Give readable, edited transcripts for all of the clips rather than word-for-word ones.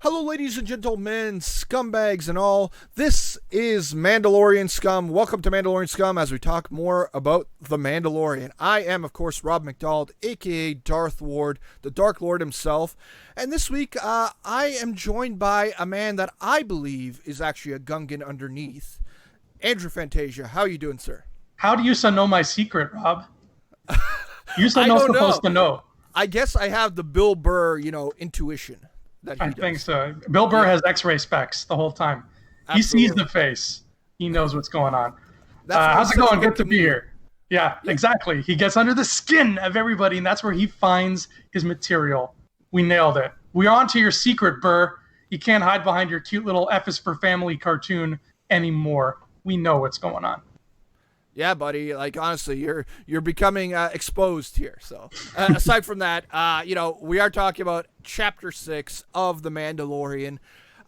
Hello, ladies and gentlemen, scumbags and all. This is Mandalorian Scum. Welcome to Mandalorian Scum as we talk more about The Mandalorian. I am, of course, Rob McDonald, aka Darth Ward, the Dark Lord himself. And this week, I am joined by a man that I believe is actually a Gungan underneath. Andrew Fantasia, how are you doing, sir? How do you know my secret, Rob? You're not supposed to know. I guess I have the Bill Burr, intuition. I think so. Bill Burr has X-ray specs the whole time. Absolutely. He sees the face. He knows what's going on. How's it going? Good to be here. Yeah, exactly. He gets under the skin of everybody, and that's where he finds his material. We nailed it. We're on to your secret, Burr. You can't hide behind your cute little F is for Family cartoon anymore. We know what's going on. Yeah, buddy. Like, honestly, you're becoming exposed here. So, aside from that, we are talking about Chapter 6 of The Mandalorian.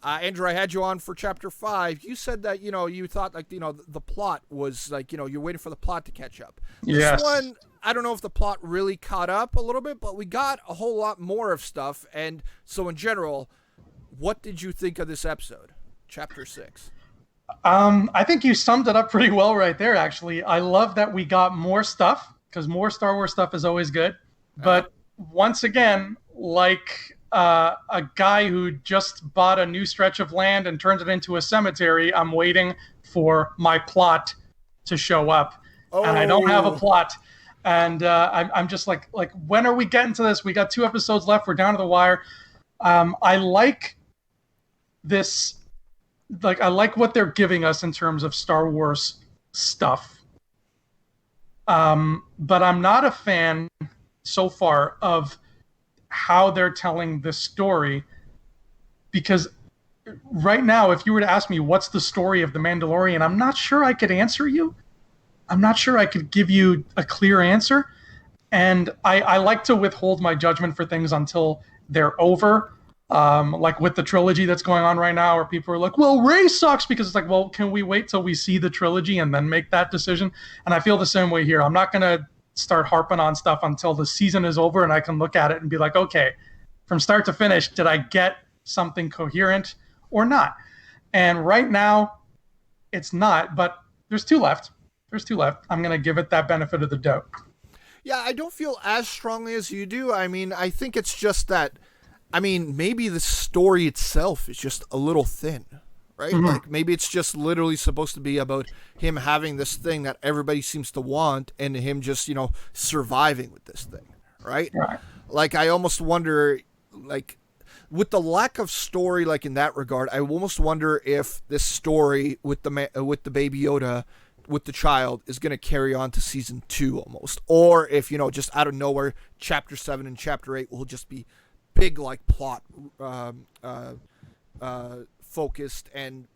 Andrew, I had you on for Chapter 5. You said that, you thought, the plot was, you're waiting for the plot to catch up. Yes. This one, I don't know if the plot really caught up a little bit, but we got a whole lot more of stuff. And so, in general, what did you think of this episode, Chapter 6? I think you summed it up pretty well right there, actually. I love that we got more stuff, because more Star Wars stuff is always good. But once again, like a guy who just bought a new stretch of land and turned it into a cemetery, I'm waiting for my plot to show up. Oh. And I don't have a plot. And I'm just like, when are we getting to this? We got 2 episodes left. We're down to the wire. I like this... I like what they're giving us in terms of Star Wars stuff. But I'm not a fan so far of how they're telling this story, because right now, if you were to ask me what's the story of The Mandalorian, I'm not sure I could answer you. I'm not sure I could give you a clear answer. And I like to withhold my judgment for things until they're over. Like with the trilogy that's going on right now, where people are like, well, Rey sucks, because it's like, well, can we wait till we see the trilogy and then make that decision? And I feel the same way here. I'm not going to start harping on stuff until the season is over and I can look at it and be like, okay, from start to finish, did I get something coherent or not? And right now, it's not, but there's 2 left. I'm going to give it that benefit of the doubt. Yeah, I don't feel as strongly as you do. I mean, I think it's just that, maybe the story itself is just a little thin, right? Mm-hmm. Like, maybe it's just literally supposed to be about him having this thing that everybody seems to want and him just, surviving with this thing, right? Like, I almost wonder, with the lack of story, in that regard, I almost wonder if this story with the Baby Yoda, with the child, is going to carry on to season 2 almost. Or if, just out of nowhere, Chapter 7 and Chapter 8 will just be big plot focused, and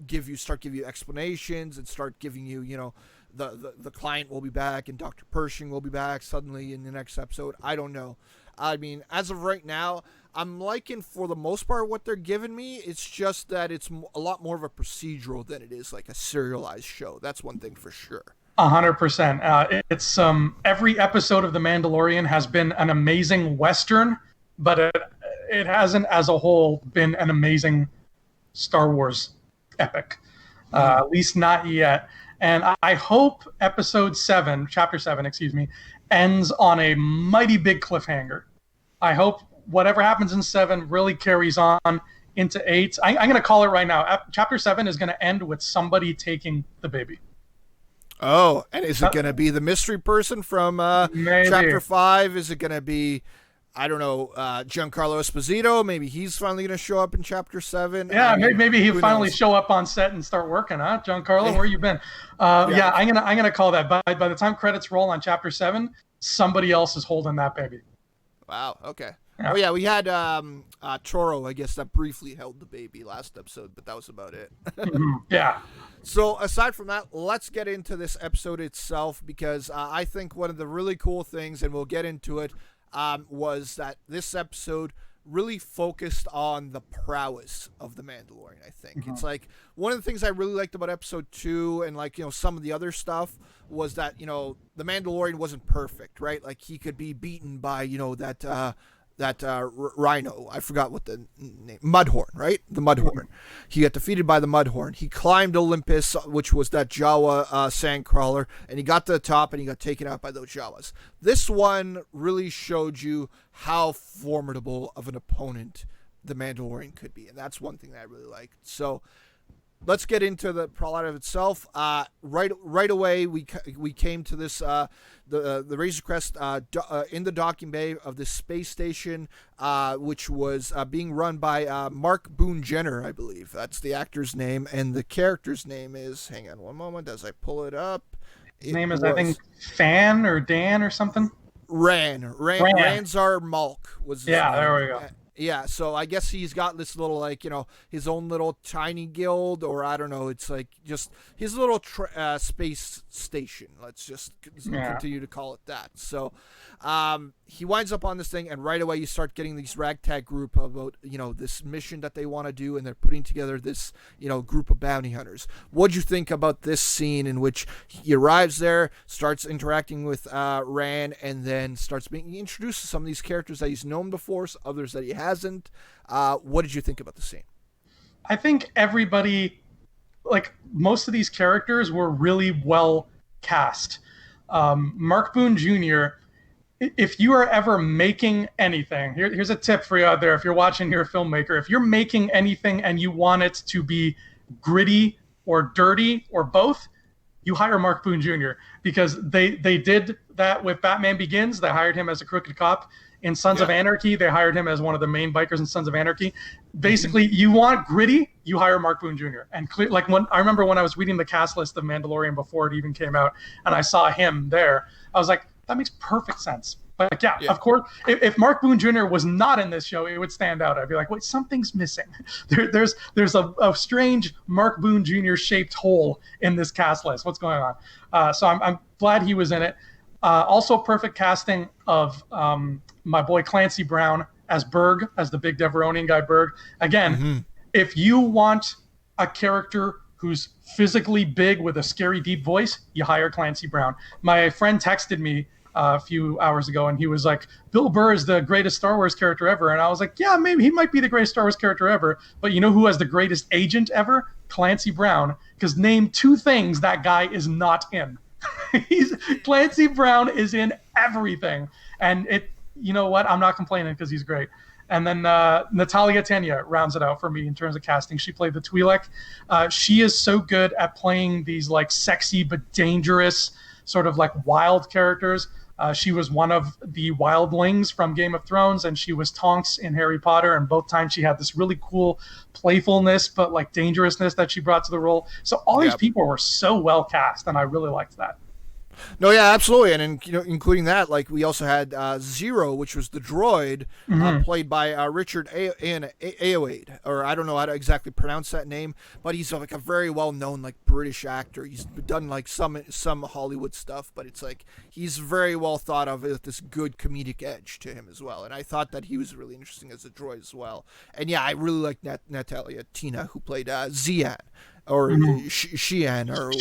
give you explanations and start giving you the client will be back and Dr. Pershing will be back suddenly in the next episode. I don't know. As of right now, I'm liking for the most part what they're giving me. It's just that it's a lot more of a procedural than it is like a serialized show. That's one thing for sure. 100%. It's every episode of The Mandalorian has been an amazing Western, but it hasn't, as a whole, been an amazing Star Wars epic. At least not yet. And I hope Chapter 7, ends on a mighty big cliffhanger. I hope whatever happens in 7 really carries on into 8. I'm going to call it right now. Chapter 7 is going to end with somebody taking the baby. Oh, and is it going to be the mystery person from Chapter 5? Is it going to be... I don't know, Giancarlo Esposito? Maybe he's finally going to show up in Chapter 7. Yeah, maybe he'll finally show up on set and start working, huh? Giancarlo, where you been? Yeah, I'm gonna call that. By the time credits roll on Chapter 7, somebody else is holding that baby. Wow, okay. Yeah. Oh, yeah, we had Toro, I guess, that briefly held the baby last episode, but that was about it. Yeah. So aside from that, let's get into this episode itself, because I think one of the really cool things, and we'll get into it, was that this episode really focused on the prowess of the Mandalorian, I think. It's like one of the things I really liked about episode 2 and some of the other stuff was that, the Mandalorian wasn't perfect, right? Like he could be beaten by, rhino. I forgot what the name. Mudhorn, right? The Mudhorn. He got defeated by the Mudhorn. He climbed Olympus, which was that Jawa sandcrawler, and he got to the top and he got taken out by those Jawas. This one really showed you how formidable of an opponent the Mandalorian could be, and that's one thing that I really liked. So let's get into the plot of itself. Right away, we came to this the Razor Crest in the docking bay of this space station, which was being run by Mark Boone Jenner, I believe. That's the actor's name, and the character's name is. Hang on one moment as I pull it up. His name is, I think, Fan or Dan or something. Ranzar Malk was. His name. There we go. Yeah, so I guess he's got this little, like, his own little tiny guild, or I don't know, it's like just his little space station. Let's just continue to call it that. So he winds up on this thing, and right away you start getting these ragtag group about, this mission that they want to do, and they're putting together this, group of bounty hunters. What'd you think about this scene in which he arrives there, starts interacting with Ran, and then starts being introduced to some of these characters that he's known before, others that he hasn't? What did you think about the scene? I think everybody, like most of these characters, were really well cast. Mark Boone Jr., if you are ever making anything, here's a tip for you out there. If you're watching, you're a filmmaker. If you're making anything and you want it to be gritty or dirty or both, you hire Mark Boone Jr. because they did that with Batman Begins. They hired him as a crooked cop. In Sons of Anarchy, they hired him as one of the main bikers in Sons of Anarchy. Basically, you want gritty, you hire Mark Boone Jr. And I remember when I was reading the cast list of Mandalorian before it even came out, and I saw him there, I was like, that makes perfect sense. But of course, if Mark Boone Jr. was not in this show, it would stand out. I'd be like, wait, something's missing. There's a strange Mark Boone Jr. shaped hole in this cast list. What's going on? So I'm glad he was in it. Also, perfect casting of my boy Clancy Brown as Berg, as the big Deveronian guy Berg. Again, if you want a character who's physically big with a scary deep voice, you hire Clancy Brown. My friend texted me a few hours ago, and he was like, Bill Burr is the greatest Star Wars character ever. And I was like, yeah, maybe he might be the greatest Star Wars character ever. But you know who has the greatest agent ever? Clancy Brown. Because name two things that guy is not in. Clancy Brown is in everything. And you know what? I'm not complaining because he's great. And then Natalia Tena rounds it out for me in terms of casting. She played the Twi'lek. She is so good at playing these like sexy but dangerous sort of like wild characters. She was one of the wildlings from Game of Thrones, and she was Tonks in Harry Potter. And both times she had this really cool playfulness, but like dangerousness that she brought to the role. So all these people were so well cast, and I really liked that. No, yeah, absolutely, and including that, like we also had Zero, which was the droid, played by Richard Ayoade, or I don't know how to exactly pronounce that name, but he's like a very well-known like British actor. He's done like some Hollywood stuff, but it's like he's very well thought of with this good comedic edge to him as well. And I thought that he was really interesting as a droid as well. And yeah, I really like Natalia Tena, who played Xian. Or Xian, or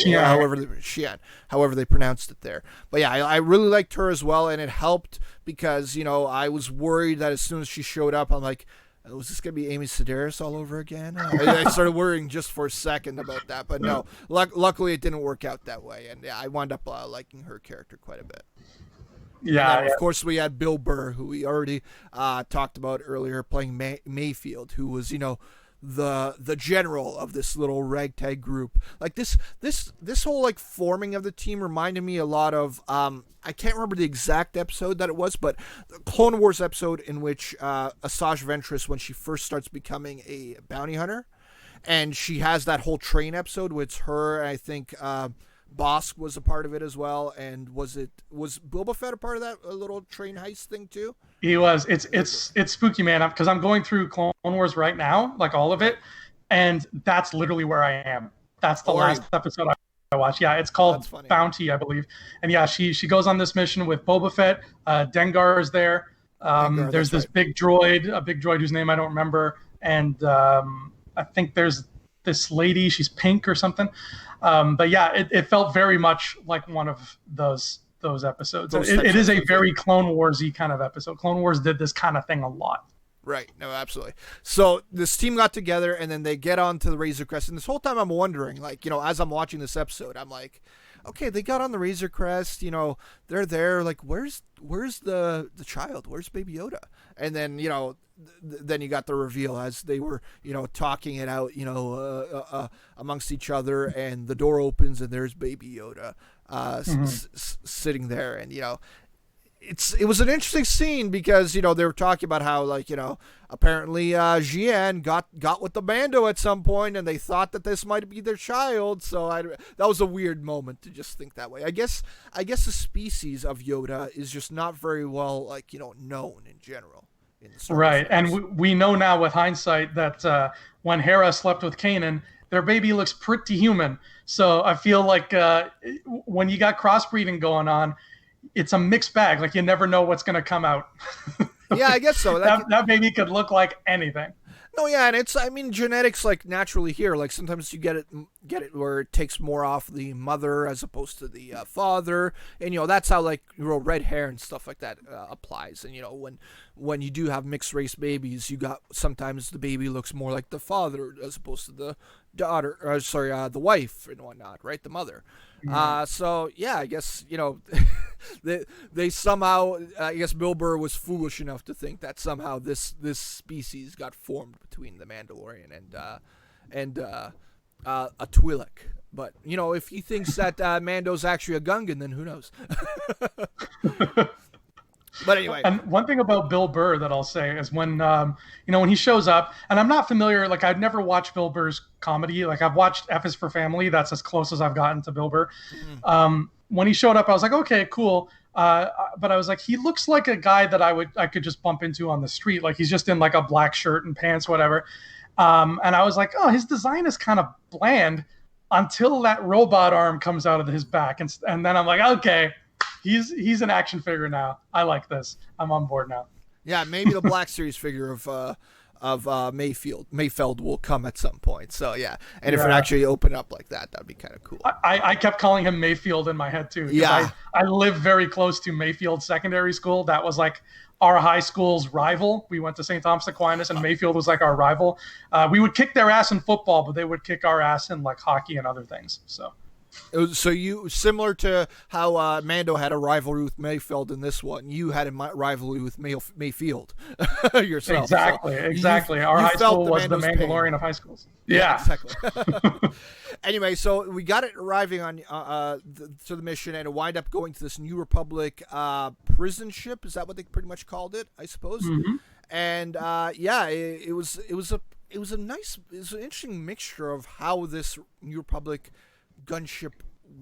however they pronounced it there. But yeah, I really liked her as well, and it helped because I was worried that as soon as she showed up, I'm like, was this gonna be Amy Sedaris all over again? I started worrying just for a second about that, but no. Luckily, it didn't work out that way, and yeah, I wound up liking her character quite a bit. Yeah, of course, we had Bill Burr, who we already talked about earlier, playing Mayfield, who was the general of this little ragtag group. Like this whole like forming of the team reminded me a lot of I can't remember the exact episode that it was, but the Clone Wars episode in which Asajj Ventress, when she first starts becoming a bounty hunter, and she has that whole train episode with her, I think Bosk was a part of it as well. And was Boba Fett a part of that little train heist thing too? He was. It's spooky, man, because I'm going through Clone Wars right now, like all of it, and that's literally where I am. That's the last episode I watched. Yeah, it's called Bounty, I believe. And yeah, she goes on this mission with Boba Fett. Dengar is there. There's this big droid whose name I don't remember, and I think there's this lady. She's pink or something. But yeah, it felt very much like one of those those episodes. Those It is a episodes, very Clone Wars-y kind of episode. Clone Wars did this kind of thing a lot. Right. No, absolutely. So this team got together, and then they get onto the Razor Crest. And this whole time I'm wondering, like, as I'm watching this episode, I'm like, okay, they got on the Razor Crest, they're there. Like, where's the child? Where's Baby Yoda? And then, then you got the reveal as they were, talking it out, amongst each other, and the door opens and there's Baby Yoda sitting there. And, it was an interesting scene because, they were talking about how, like, apparently Jian got with the Mando at some point, and they thought that this might be their child. So that was a weird moment to just think that way. I guess the species of Yoda is just not very well, like, known in general. Right, and we know now with hindsight that when Hera slept with Kanan, their baby looks pretty human. So I feel like when you got crossbreeding going on, it's a mixed bag. Like, you never know what's going to come out. Yeah, I guess so. That baby could look like anything. No, yeah, and genetics, like, naturally here. Like, sometimes you get it where it takes more off the mother as opposed to the father, and that's how, like, red hair and stuff like that applies. And when you do have mixed race babies, sometimes the baby looks more like the father as opposed to the daughter, the wife and whatnot, right? The mother. So yeah, I guess they somehow, I guess Bill Burr was foolish enough to think that somehow this species got formed between the Mandalorian and a Twi'lek. But if he thinks that Mando's actually a Gungan, then who knows? But anyway, and one thing about Bill Burr that I'll say is when when he shows up, and I'm not familiar, like, I've never watched Bill Burr's comedy. Like, I've watched F is for Family. That's as close as I've gotten to Bill Burr. When he showed up, I was like, okay, cool. But I was like, he looks like a guy that I could just bump into on the street. Like, he's just in like a black shirt and pants, whatever. And I was like, oh, his design is kind of bland until that robot arm comes out of his back, and then I'm like, okay. He's an action figure now. I like this. I'm on board now. Yeah, maybe the Black Series figure of Mayfeld will come at some point. So yeah, and if it actually opened up like that, that'd be kind of cool. I kept calling him Mayfield in my head too. Yeah, I live very close to Mayfield Secondary School. That was like our high school's rival. We went to St. Thomas Aquinas, and Mayfield was like our rival. We would kick their ass in football, but they would kick our ass in like hockey and other things. So you, similar to how Mando had a rivalry with Mayfeld in this one, you had a rivalry with Mayfield yourself. Exactly. Our high school was the Mandalorian of high schools. Yeah. Exactly. Anyway, so we got it arriving on to the mission, and it wind up going to this New Republic prison ship. Is that what they pretty much called it? I suppose. Mm-hmm. And it was an interesting mixture of how this New Republic gunship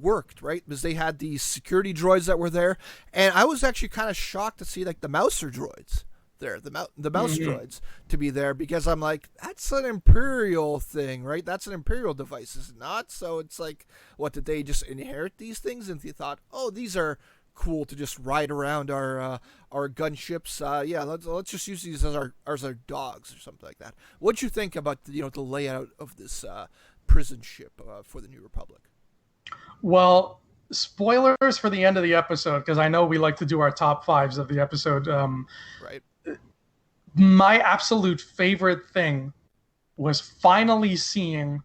worked, right? Because they had these security droids that were there, and I was actually kind of shocked to see like the Mouser droids there, the mouse droids to be there, because I'm like, that's an Imperial thing, right? That's an Imperial device, is it not? So it's like, what, did they just inherit these things and they thought, oh, these are cool to just ride around our gunships? Let's just use these as our dogs or something like that. What'd you think about the layout of this prison ship for the New Republic? Well, spoilers for the end of the episode, because I know we like to do our top fives of the episode. Right. My absolute favorite thing was finally seeing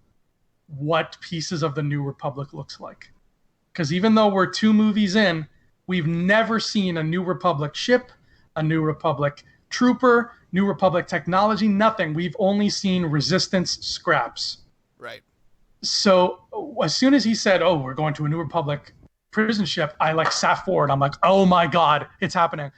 what pieces of the New Republic looks like. Because even though we're 2 movies in, we've never seen a New Republic ship, a New Republic trooper, New Republic technology, nothing. We've only seen Resistance scraps. Right. So as soon as he said, oh, we're going to a New Republic prison ship, I like sat forward. I'm like, oh my God, it's happening.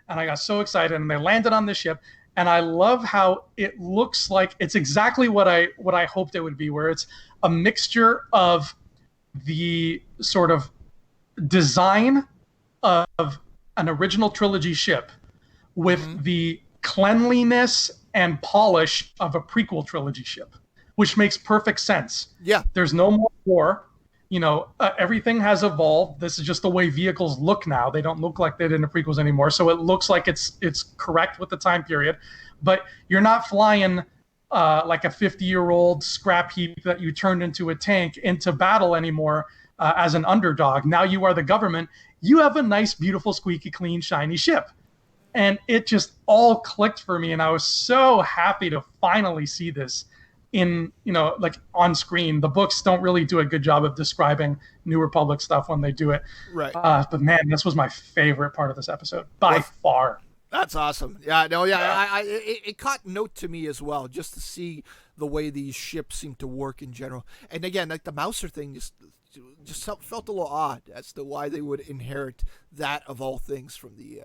And I got so excited, and they landed on the ship. And I love how it looks like it's exactly what I hoped it would be, where it's a mixture of the sort of design of an original trilogy ship with the cleanliness and polish of a prequel trilogy ship, which makes perfect sense. Yeah. There's no more war. Everything has evolved. This is just the way vehicles look now. They don't look like they did in the prequels anymore. So it looks like it's correct with the time period. But you're not flying like a 50-year-old scrap heap that you turned into a tank into battle anymore. as an underdog. Now you are the government. You have a nice, beautiful, squeaky clean, shiny ship. And it just all clicked for me. And I was so happy to finally see this in, like on screen. The books don't really do a good job of describing New Republic stuff when they do it. Right. But man, this was my favorite part of this episode by far. That's awesome. Yeah, no, yeah, it caught note to me as well, just to see the way these ships seem to work in general. And again, like the Mouser thing just felt a little odd as to why they would inherit that of all things from the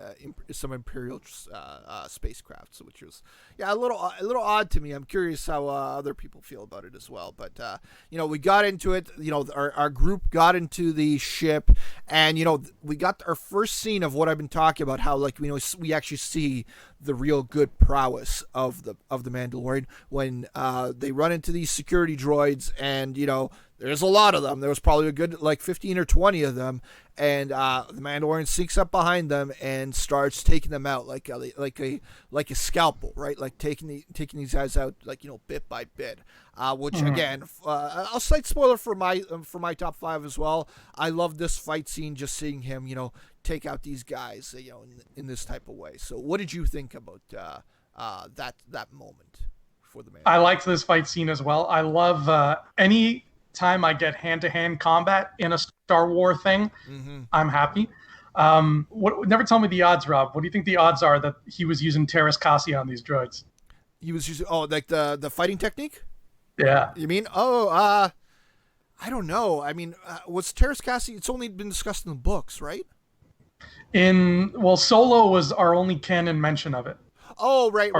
some Imperial spacecrafts, which was a little odd to me. I'm curious how other people feel about it as well. But we got into it. Our group got into the ship, and we got our first scene of what I've been talking about. How we actually see the real good prowess of the Mandalorian when they run into these security droids, and there's a lot of them. There was probably a good 15 or 20 of them, and the Mandalorian sneaks up behind them and starts taking them out like a scalpel, right? Like taking these guys out bit by bit. Which again, I'll cite spoiler for my top 5 as well. I love this fight scene, just seeing him take out these guys in this type of way. So what did you think about that moment for the Mandalorian? I liked this fight scene as well. I love any time I get hand-to-hand combat in a Star Wars thing, I'm happy. Never tell me the odds, Rob. What do you think the odds are that he was using Terras Kasi on these droids? He was using like the fighting technique? Yeah. You mean? I don't know. I mean, was Terras Kasi? It's only been discussed in the books, right? Solo was our only canon mention of it. Oh, right.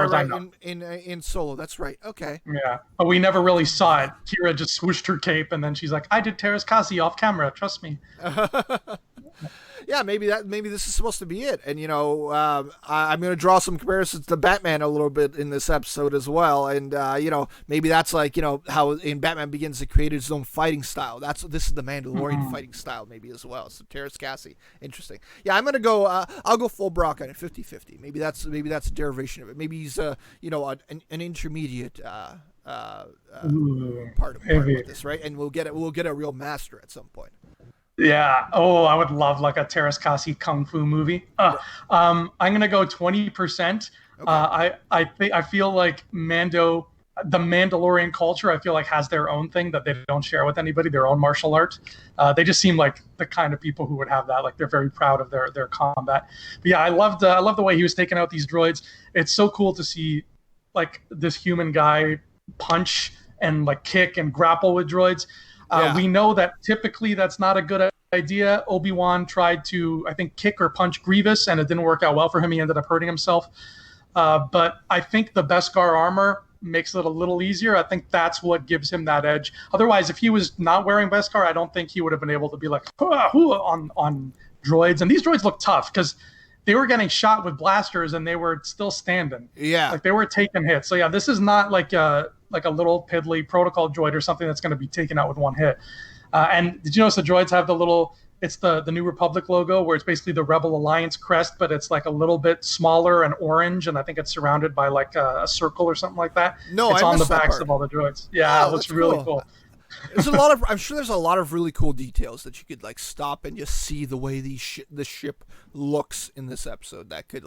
In Solo, that's right. Okay. Yeah, but we never really saw it. Kira just swooshed her cape, and then she's like, "I did Terras Kasi off camera. Trust me." Yeah, maybe this is supposed to be it. And I'm going to draw some comparisons to Batman a little bit in this episode as well. And maybe that's how in Batman Begins he created his own fighting style. This is the Mandalorian fighting style maybe as well. So Terras Kasi, interesting. Yeah, I'm going to go. I'll go full Brock on it, 50-50. Maybe that's a derivation of it. Maybe he's an intermediate part of this, right? And we'll get a real master at some point. Yeah. Oh, I would love a Terras Kasi kung fu movie. I'm gonna go 20%. Okay. I feel like the Mandalorian culture, I feel like has their own thing that they don't share with anybody, their own martial art. They just seem like the kind of people who would have that. Like they're very proud of their combat. But yeah, I love the way he was taking out these droids. It's so cool to see this human guy punch and kick and grapple with droids. We know that typically that's not a good idea. Obi-Wan tried to, I think, kick or punch Grievous, and it didn't work out well for him. He ended up hurting himself. But I think the Beskar armor makes it a little easier. I think that's what gives him that edge. Otherwise, if he was not wearing Beskar, I don't think he would have been able to be on droids. And these droids look tough because they were getting shot with blasters and they were still standing. Yeah. They were taking hits. So yeah, this is not like a little piddly protocol droid or something that's going to be taken out with one hit. And did you notice the droids have it's the New Republic logo where it's basically the Rebel Alliance crest, but it's a little bit smaller and orange, and I think it's surrounded by a circle or something like that. No, it's on the backs of all the droids. Yeah, it looks really cool. I'm sure there's a lot of really cool details that you could stop and just see the way the ship looks in this episode that could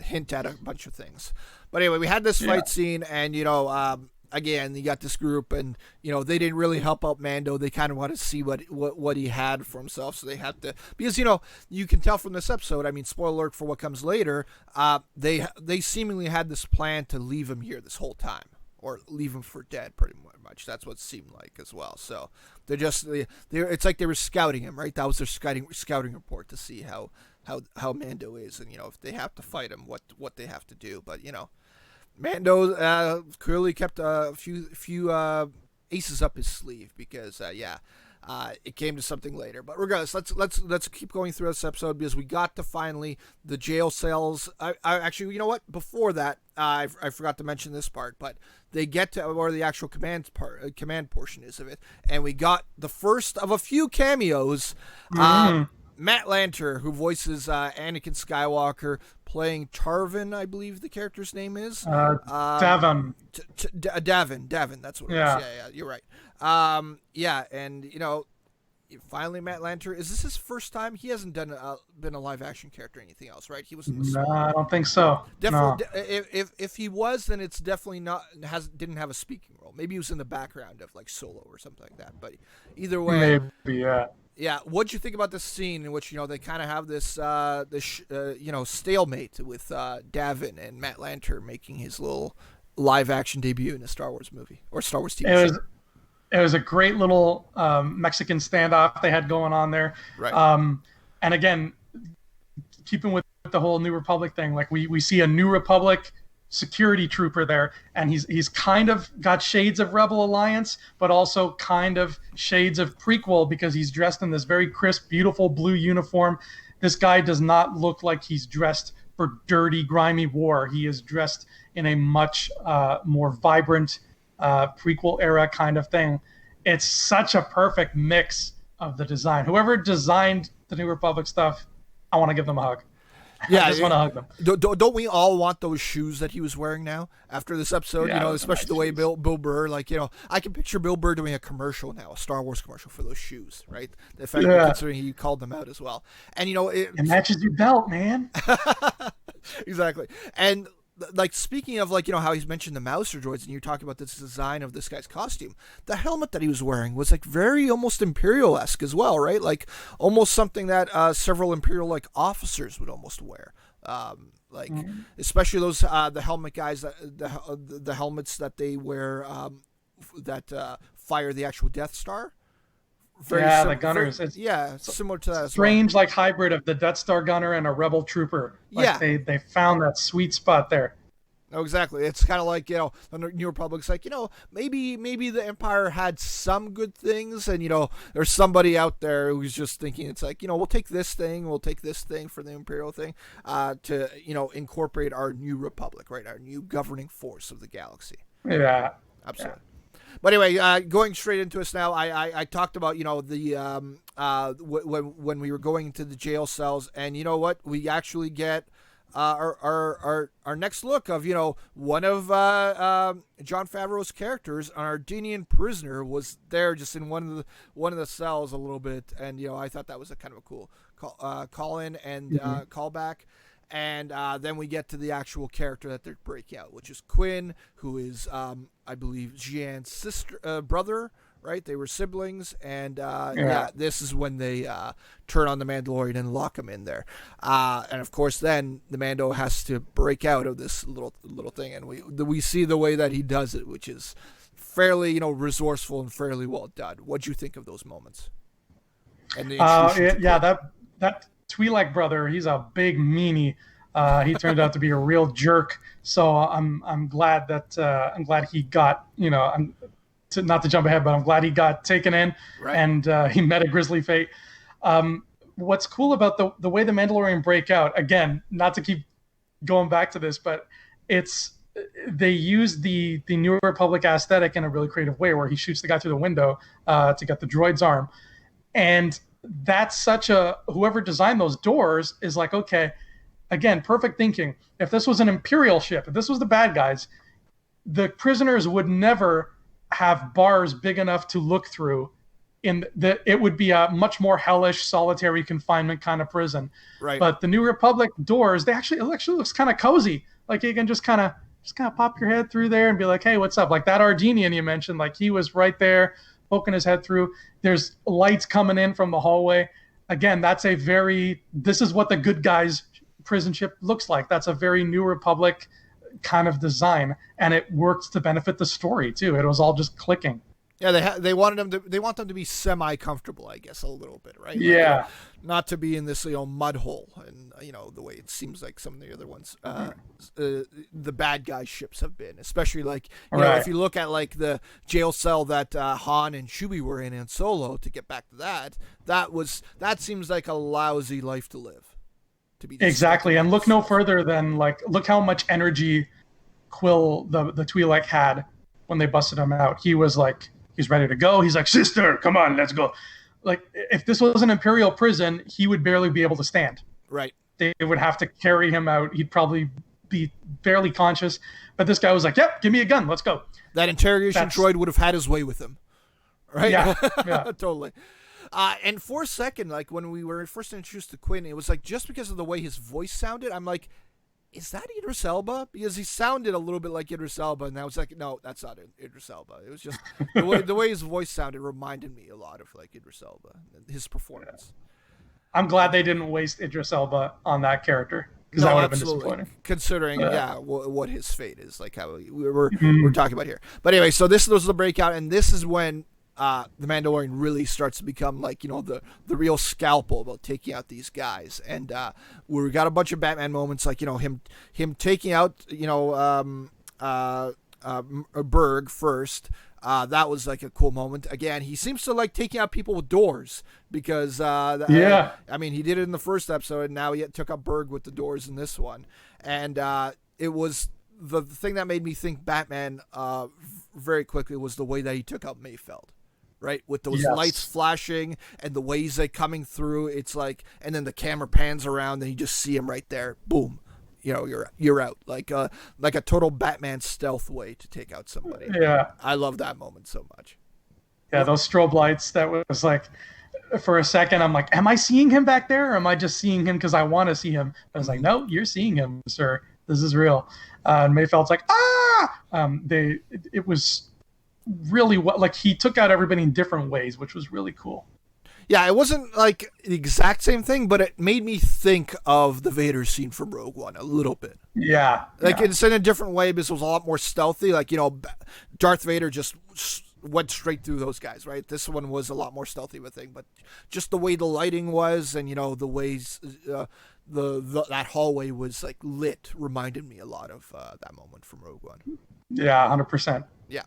hint at a bunch of things. But anyway, we had this fight scene, and again, you got this group, and they didn't really help out Mando. They kind of want to see what he had for himself, so they have to, because you can tell from this episode. I mean, spoiler alert for what comes later. They seemingly had this plan to leave him here this whole time, or leave him for dead, pretty much. That's what it seemed like as well. So it's like they were scouting him, right? That was their scouting report to see how Mando is, and if they have to fight him, what they have to do. But Mando clearly kept a few aces up his sleeve because it came to something later. But regardless, let's keep going through this episode because we got to finally the jail cells. I actually, before that, I forgot to mention this part, but they get to where the actual command portion is of it, and we got the first of a few cameos. Matt Lanter, who voices Anakin Skywalker, playing Tarvin, I believe the character's name is. Davin. Davin, that's what it is. Yeah, you're right. And, finally Matt Lanter. Is this his first time? He hasn't been a live action character or anything else, right? He was in the No, I don't think so. definitely. No. If he was, then it's definitely not didn't have a speaking role. Maybe he was in the background of like Solo or something like that. But either way, Maybe, yeah. yeah. What'd you think about this scene in which they kind of have this stalemate with Davin and Matt Lanter making his little live action debut in a Star Wars movie or Star Wars TV show? It was a great little Mexican standoff they had going on there. Right. And again, keeping with the whole New Republic thing, like we see a New Republic security trooper there, and he's kind of got shades of Rebel Alliance, but also kind of shades of prequel because he's dressed in this very crisp, beautiful blue uniform. This guy does not look like he's dressed for dirty, grimy war. He is dressed in a much more vibrant prequel era kind of thing. It's such a perfect mix of the design. Whoever designed the New Republic stuff, I want to give them a hug. Yeah, I just want to hug them. Don't we all want those shoes that he was wearing now after this episode? Yeah, especially the way shoes. Bill Burr, I can picture Bill Burr doing a commercial now, a Star Wars commercial for those shoes, right? The fact that considering he called them out as well, and it matches your belt, man. Exactly. And like speaking of how he's mentioned the Mouser droids, and you talk about this design of this guy's costume, the helmet that he was wearing was like very almost Imperial-esque as well, right? Like almost something that several Imperial officers would almost wear. Especially those the helmet guys that the helmets that they wear that fire the actual Death Star. The gunners. Similar to that. Strange, like hybrid of the Death Star gunner and a Rebel trooper. They found that sweet spot there. Oh, exactly. It's kind of like the New Republic's like maybe the Empire had some good things, and there's somebody out there who's just thinking it's like we'll take this thing for the Imperial thing to incorporate our New Republic, right? Our new governing force of the galaxy. Yeah, absolutely. Yeah. But anyway, going straight into us now, I talked about the when we were going into the jail cells, and you know what, we actually get our next look of one of Jon Favreau's characters, an Ardenian prisoner, was there just in one of the cells a little bit, and I thought that was a kind of a cool call in and callback. And then we get to the actual character that they're breaking out, which is Quinn, who is, I believe, Jian's brother, right? They were siblings, and this is when they turn on the Mandalorian and lock him in there. And of course, then the Mando has to break out of this little thing, and we see the way that he does it, which is fairly, resourceful and fairly well done. What'd you think of those moments? And the that Twi'lek brother, he's a big meanie. He turned out to be a real jerk. So I'm glad that he got not to jump ahead, but I'm glad he got taken in, right. And he met a grisly fate. What's cool about the way the Mandalorian break out, again, not to keep going back to this, but they use the New Republic aesthetic in a really creative way, where he shoots the guy through the window to get the droid's arm, and that's whoever designed those doors is like, okay, again, perfect thinking. If this was an Imperial ship, if this was the bad guys, the prisoners would never have bars big enough to look through. It would be a much more hellish, solitary confinement kind of prison. Right. But the New Republic doors, it actually looks kind of cozy. Like you can just kind of pop your head through there and be like, hey, what's up? Like that Ardenian you mentioned, like he was right there, poking his head through. There's lights coming in from the hallway. Again, this is what the good guys prison ship looks like. That's a very New Republic kind of design, and it works to benefit the story too. It was all just clicking. Yeah, they want them to be semi-comfortable, I guess, a little bit, right? Yeah. Like, not to be in this mud hole, and the way it seems like some of the other ones, the bad guy ships have been, especially like if you look at like the jail cell that Han and Chewie were in Solo. To get back to that seems like a lousy life to live. To be exactly, and look no further than look how much energy Quill the Twi'lek had when they busted him out. He was like. He's ready to go. He's like, sister, come on, let's go. Like, if this was an Imperial prison, he would barely be able to stand. Right. They would have to carry him out. He'd probably be barely conscious. But this guy was like, yep, give me a gun. Let's go. That interrogation droid would have had his way with him. Right? Yeah. Totally. And for a second, like when we were first introduced to Quinn, it was like just because of the way his voice sounded, I'm like, is that Idris Elba? Because he sounded a little bit like Idris Elba, and I was like, no, that's not Idris Elba. It was just the way his voice sounded reminded me a lot of like Idris Elba, his performance. I'm glad they didn't waste Idris Elba on that character, because that would have been disappointing. Considering, what his fate is, like how we're talking about here. But anyway, so this was the breakout, and this is when the Mandalorian really starts to become like, the real scalpel about taking out these guys. And we got a bunch of Batman moments, like, him taking out, Berg first. That was like a cool moment. Again, he seems to like taking out people with doors because, I mean, he did it in the first episode, and now he took out Berg with the doors in this one. And it was the thing that made me think Batman very quickly was the way that he took out Mayfeld. Right, with those lights flashing and the ways they coming through, it's like, and then the camera pans around and you just see him right there. Boom, you're out. Like a total Batman stealth way to take out somebody. Yeah, I love that moment so much. Yeah, those strobe lights. That was like, for a second, I'm like, am I seeing him back there, or am I just seeing him because I want to see him? I was like, no, you're seeing him, sir. This is real. And Mayfeld's like, it was really like he took out everybody in different ways, which was really cool. Yeah, it wasn't like the exact same thing, but it made me think of the Vader scene from Rogue One a little bit. Yeah, it's in a different way, because it was a lot more stealthy. Like, Darth Vader just went straight through those guys, right? This one was a lot more stealthy of a thing, but just the way the lighting was, and the ways that hallway was like lit reminded me a lot of that moment from Rogue One. Yeah, 100%. Yeah.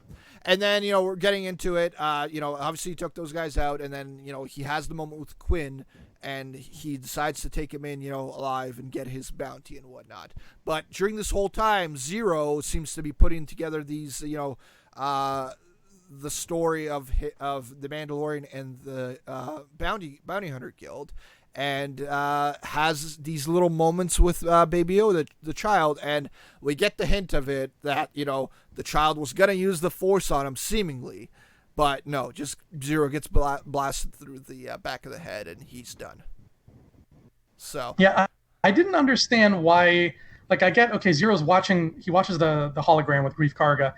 And then, we're getting into it. Obviously he took those guys out, and then, he has the moment with Quinn, and he decides to take him in, alive and get his bounty and whatnot. But during this whole time, Zero seems to be putting together these, the story of the Mandalorian and the bounty hunter guild, and has these little moments with Baby Yoda, the child, and we get the hint of it that, the child was going to use the Force on him, seemingly, but no, just Zero gets blasted through the back of the head, and he's done. So yeah, I didn't understand why. Like, I get, okay, Zero's watching, he watches the hologram with Greef Karga,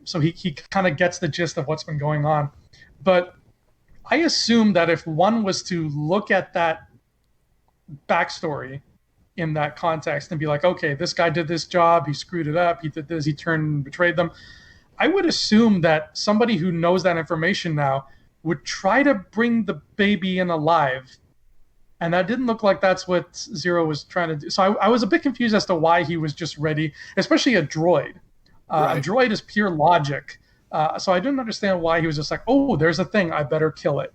so he kind of gets the gist of what's been going on, but I assume that if one was to look at that backstory in that context and be like, okay, this guy did this job, he screwed it up, he did this, he turned and betrayed them, I would assume that somebody who knows that information now would try to bring the baby in alive. And that didn't look like that's what Zero was trying to do. So I was a bit confused as to why he was just ready, especially a droid. Right. A droid is pure logic. So I didn't understand why he was just like, oh, there's a thing, I better kill it.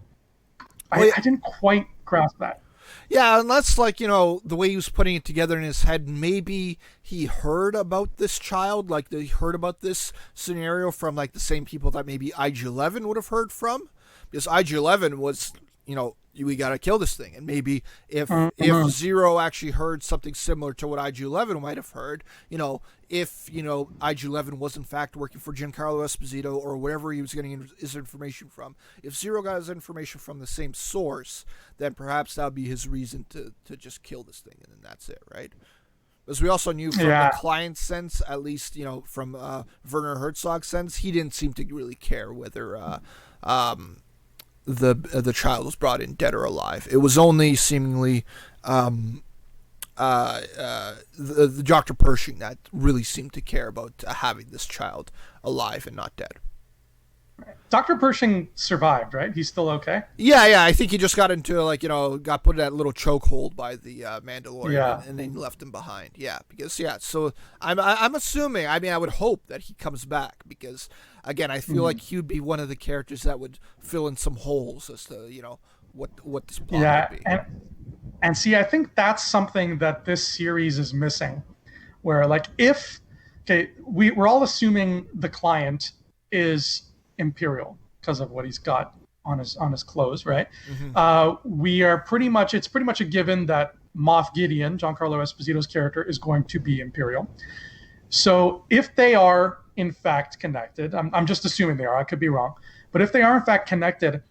I didn't quite grasp that. Yeah, unless, like, the way he was putting it together in his head, maybe he heard about this child, like, he heard about this scenario from, like, the same people that maybe IG-11 would have heard from. Because IG-11 was, we got to kill this thing. And maybe if Zero actually heard something similar to what IG-11 might have heard, if, IG-11 was in fact working for Giancarlo Esposito or wherever he was getting his information from, if Zero got his information from the same source, then perhaps that would be his reason to just kill this thing, and then that's it, right? As we also knew from the client's sense, at least, from Werner Herzog's sense, he didn't seem to really care whether the child was brought in dead or alive. It was only seemingly the Dr. Pershing that really seemed to care about having this child alive and not dead. Dr. Pershing survived, right? He's still okay? Yeah. I think he just got into, got put in that little chokehold by the Mandalorian, and then left him behind. Yeah, because, so I'm assuming, I would hope that he comes back, because, again, I feel like he would be one of the characters that would fill in some holes as to, what this plot would be. And see, I think that's something that this series is missing, where, we're all assuming the client is Imperial because of what he's got on his clothes, right? Mm-hmm. It's pretty much a given that Moff Gideon, Giancarlo Esposito's character, is going to be Imperial. So if they are in fact connected, I'm just assuming they are, I could be wrong, but if they are in fact connected,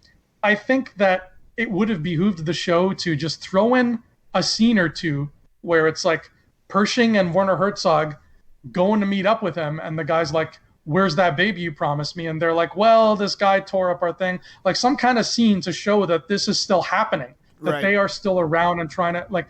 I think that it would have behooved the show to just throw in a scene or two where it's like Pershing and Werner Herzog going to meet up with him, and the guy's like, "Where's that baby you promised me?" And they're like, "Well, this guy tore up our thing." Like some kind of scene to show that this is still happening, that they are still around and trying to, like,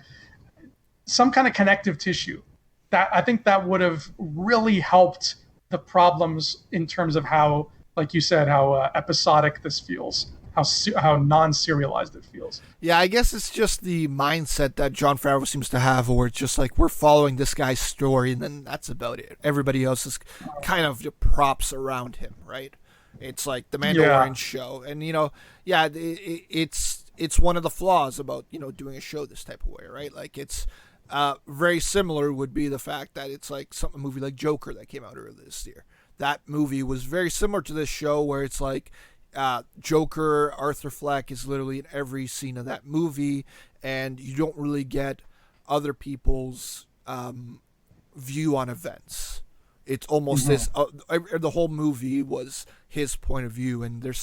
some kind of connective tissue. That I think that would have really helped the problems in terms of how, like you said, how episodic this feels, how non-serialized it feels. Yeah, I guess it's just the mindset that Jon Favreau seems to have, where it's just like we're following this guy's story, and then that's about it. Everybody else is kind of props around him, right? It's like the Mandalorian show, and it's one of the flaws about doing a show this type of way, right? Like it's very similar would be the fact that it's like a movie like Joker that came out earlier this year. That movie was very similar to this show, where it's like Joker, Arthur Fleck is literally in every scene of that movie, and you don't really get other people's view on events. It's almost this. The whole movie was his point of view, and they're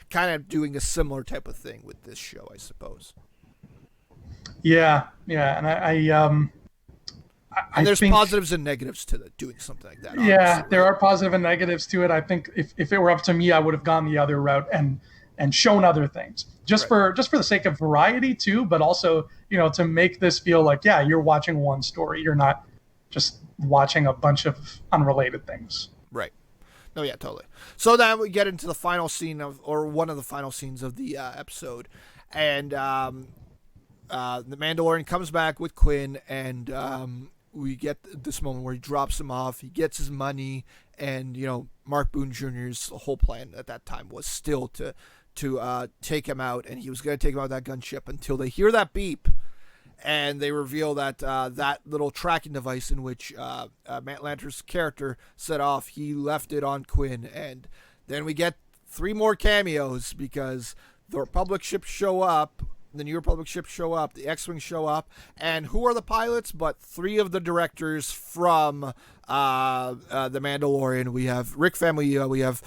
kind of doing a similar type of thing with this show, I suppose. Yeah, and and there's positives and negatives to doing something like that. Yeah, there are positive and negatives to it. I think if it were up to me, I would have gone the other route and shown other things, just for the sake of variety too, but also to make this feel like, yeah, you're watching one story. You're not just watching a bunch of unrelated things. Right. No, yeah, totally. So then we get into the final scene one of the final scenes of the episode, and the Mandalorian comes back with Quinn, and we get this moment where he drops him off, he gets his money, and Mark Boone Jr.'s whole plan at that time was still to take him out, and he was going to take him out of that gunship until they hear that beep, and they reveal that that little tracking device in which Matt Lanter's character set off, he left it on Quinn. And then we get 3 more cameos because the Republic ships show up. The New Republic ships show up, the X-Wing show up, and who are the pilots but 3 of the directors from The Mandalorian? We have Rick Famuyiwa, we have